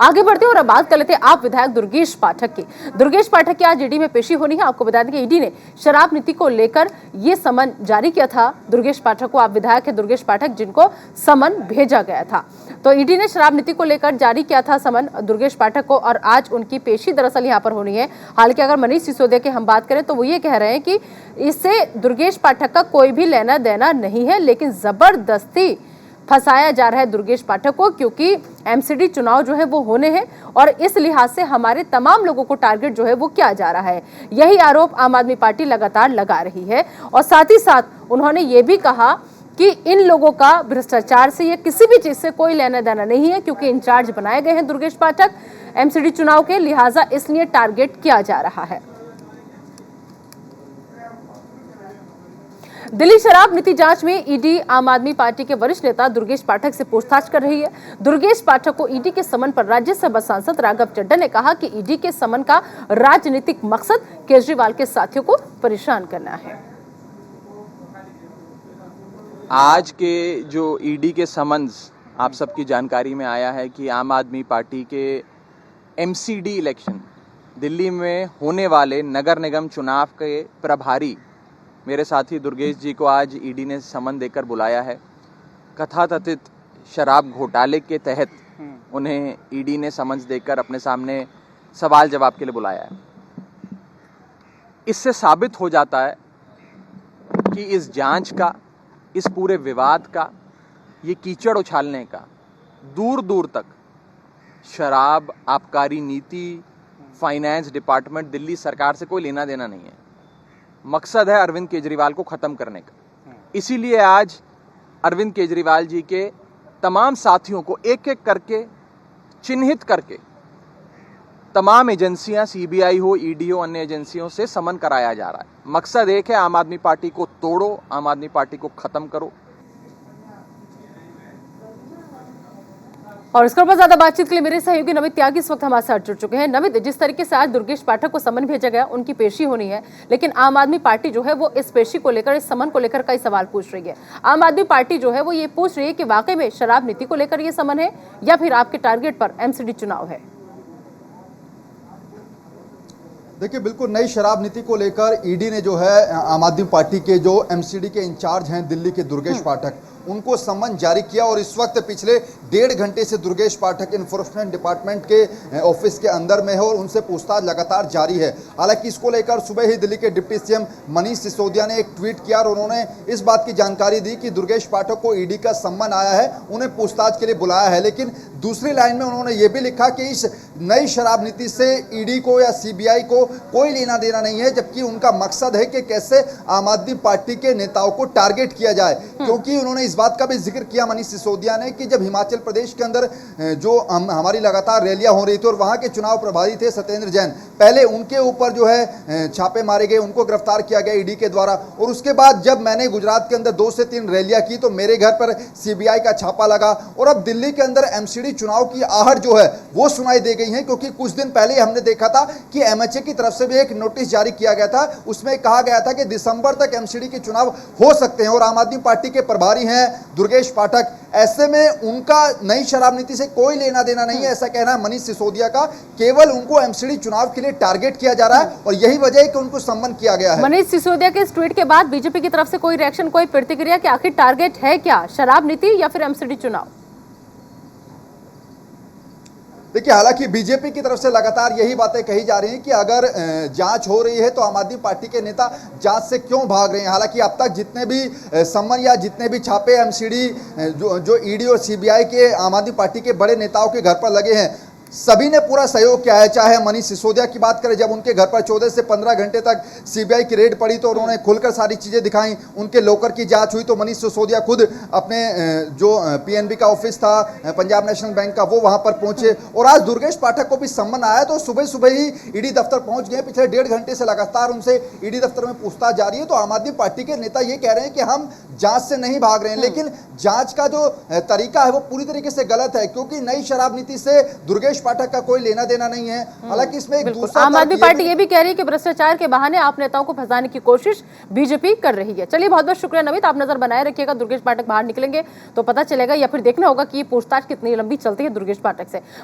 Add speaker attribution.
Speaker 1: आगे बढ़ते और अब बात कर लेते हैं आप विधायक दुर्गेश पाठक की। दुर्गेश पाठक की आज ईडी में पेशी होनी है। आपको बता दें कि ईडी ने शराब नीति को लेकर ये समन जारी किया था दुर्गेश पाठक को। आप विधायक है दुर्गेश पाठक, जिनको समन भेजा गया था। तो ईडी ने शराब नीति को लेकर जारी किया था समन दुर्गेश पाठक को, और आज उनकी पेशी दरअसल यहाँ पर होनी है। हालांकि अगर मनीष सिसोदिया की हम बात करें तो वो ये कह रहे हैं कि इससे दुर्गेश पाठक का कोई भी लेना देना नहीं है, लेकिन जबरदस्ती फंसाया जा रहा है दुर्गेश पाठक को, क्योंकि एमसीडी चुनाव जो है वो होने हैं और इस लिहाज से हमारे तमाम लोगों को टारगेट जो है वो किया जा रहा है। यही आरोप आम आदमी पार्टी लगातार लगा रही है। और साथ ही साथ उन्होंने ये भी कहा कि इन लोगों का भ्रष्टाचार से या किसी भी चीज से कोई लेना देना नहीं है, क्योंकि इंचार्ज बनाए गए हैं दुर्गेश पाठक एमसीडी चुनाव के, लिहाजा इसलिए टारगेट किया जा रहा है। दिल्ली शराब नीति जांच में ईडी आम आदमी पार्टी के वरिष्ठ नेता दुर्गेश पाठक से पूछताछ कर रही है। दुर्गेश पाठक को ईडी के समन पर राज्यसभा सांसद राघव चड्ढा ने कहा कि ईडी के समन का राजनीतिक मकसद केजरीवाल के साथियों को परेशान करना है।
Speaker 2: आज के जो ईडी के समन्स आप सबकी जानकारी में आया है कि आम आदमी पार्टी के एमसीडी इलेक्शन दिल्ली में होने वाले नगर निगम चुनाव के प्रभारी मेरे साथी दुर्गेश जी को आज ईडी ने समन देकर बुलाया है। कथाकथित शराब घोटाले के तहत उन्हें ईडी ने समन्स देकर अपने सामने सवाल जवाब के लिए बुलाया है। इससे साबित हो जाता है कि इस जांच का, इस पूरे विवाद का, ये कीचड़ उछालने का दूर दूर तक शराब, आबकारी नीति, फाइनेंस डिपार्टमेंट, दिल्ली सरकार से कोई लेना देना नहीं है। मकसद है अरविंद केजरीवाल को खत्म करने का। इसीलिए आज अरविंद केजरीवाल जी के तमाम साथियों को एक एक करके चिन्हित करके तमाम एजेंसियां, सीबीआई हो, ईडी हो, अन्य एजेंसियों से समन कराया जा रहा है। मकसद एक है, आम आदमी पार्टी को तोड़ो, आम आदमी पार्टी को खत्म करो।
Speaker 1: और इसके ऊपर ज्यादा बातचीत के लिए मेरे सहयोगी नमित त्यागी इस वक्त हमारे साथ जुड़ चुके हैं। नमित, जिस तरीके से आज दुर्गेश पाठक को समन भेजा गया, उनकी पेशी होनी है, लेकिन आम आदमी पार्टी जो है वो इस पेशी को लेकर, इस समन को लेकर कई सवाल पूछ रही है। आम आदमी पार्टी जो है वो ये पूछ रही है कि वाकई में शराब नीति को लेकर ये समन है या फिर आपके टारगेट पर एमसीडी चुनाव है।
Speaker 3: देखिए, बिल्कुल नई शराब नीति को लेकर ईडी ने जो है आम आदमी पार्टी के जो एमसीडी के इंचार्ज हैं दिल्ली के दुर्गेश पाठक, उनको सम्मन जारी किया। और इस वक्त पिछले 1.5 घंटे से दुर्गेश पाठक इन्फोर्समेंट डिपार्टमेंट के ऑफिस के अंदर में है और उनसे पूछताछ लगातार जारी है। हालांकि इसको लेकर सुबह ही दिल्ली के डिप्टी सीएम मनीष सिसोदिया ने एक ट्वीट किया और उन्होंने इस बात की जानकारी दी कि दुर्गेश पाठक को ईडी का सम्मन आया है, उन्हें पूछताछ के लिए बुलाया है। लेकिन दूसरी लाइन में उन्होंने ये भी लिखा कि इस नई शराब नीति से ईडी को या सीबीआई को कोई लेना देना नहीं है, जबकि उनका मकसद है कि कैसे आम आदमी पार्टी के नेताओं को टारगेट किया जाए। क्योंकि उन्होंने इस बात का भी जिक्र किया मनीष सिसोदिया ने कि जब हिमाचल प्रदेश के अंदर जो हमारी लगातार रैलियां हो रही थी और वहां के चुनाव प्रभारी थे सत्येंद्र जैन, पहले उनके ऊपर जो है छापे मारे गए, उनको गिरफ्तार किया गया ईडी के द्वारा। और उसके बाद जब मैंने गुजरात के अंदर 2 से 3 रैलियां की तो मेरे घर पर सीबीआई का छापा लगा। और अब दिल्ली के अंदर एमसीडी चुनाव की आहट जो है वो सुनाई दे गई है, क्योंकि कुछ दिन पहले हमने देखा था कि एमएचए की तरफ से भी एक नोटिस जारी किया गया था। उसमें कहा गया था कि दिसंबर तक एमसीडी के चुनाव हो सकते हैं और आम आदमी पार्टी के प्रभारी हैं दुर्गेश पाठक। ऐसे में उनका नई शराब नीति से कोई लेना देना नहीं है, ऐसा कहना है मनीष सिसोदिया का। केवल उनको एमसीडी चुनाव के लिए टारगेट किया जा रहा है और यही वजह है कि उनको सम्मन किया गया है।
Speaker 1: मनीष सिसोदिया के इस ट्वीट के बाद बीजेपी की तरफ से कोई रिएक्शन, कोई प्रतिक्रिया कि आखिर टारगेट है क्या, शराब नीति या फिर एमसीडी चुनाव?
Speaker 3: देखिए, हालांकि बीजेपी की तरफ से लगातार यही बातें कही जा रही हैं कि अगर जांच हो रही है तो आम आदमी पार्टी के नेता जांच से क्यों भाग रहे हैं। हालांकि अब तक जितने भी सम्मन या जितने भी छापे एमसीडी जो ईडी और सीबीआई के आम आदमी पार्टी के बड़े नेताओं के घर पर लगे हैं, सभी ने पूरा सहयोग किया है। चाहे मनीष सिसोदिया की बात करें, जब उनके घर पर 14 से 15 घंटे तक सीबीआई की रेड पड़ी तो उन्होंने खुलकर सारी चीजें दिखाई। उनके लॉकर की जांच हुई तो मनीष सिसोदिया खुद अपने जो पीएनबी का ऑफिस था, पंजाब नेशनल बैंक का, वो वहां पर पहुंचे। और आज दुर्गेश पाठक को भी सम्मन आया तो सुबह सुबह ही ईडी दफ्तर पहुंच गए। पिछले 1.5 घंटे से लगातार उनसे ईडी दफ्तर में पूछताछ जारी है। तो आम आदमी पार्टी के नेता ये कह रहे हैं कि हम जांच से नहीं भाग रहे हैं, लेकिन जांच का जो तरीका है वो पूरी तरीके से गलत है, क्योंकि नई शराब नीति से दुर्गेश पाठक का कोई लेना देना नहीं है। हालांकि इसमें एक दूसरा
Speaker 1: आम आदमी पार्टी ये भी कह रही है कि भ्रष्टाचार के बहाने आप नेताओं को फंसाने की कोशिश बीजेपी कर रही है। चलिए, बहुत बहुत शुक्रिया नमित, आप नजर बनाए रखिएगा। दुर्गेश पाठक बाहर निकलेंगे तो पता चलेगा, या फिर देखना होगा कि ये पूछताछ कितनी लंबी चलती है दुर्गेश पाठक से।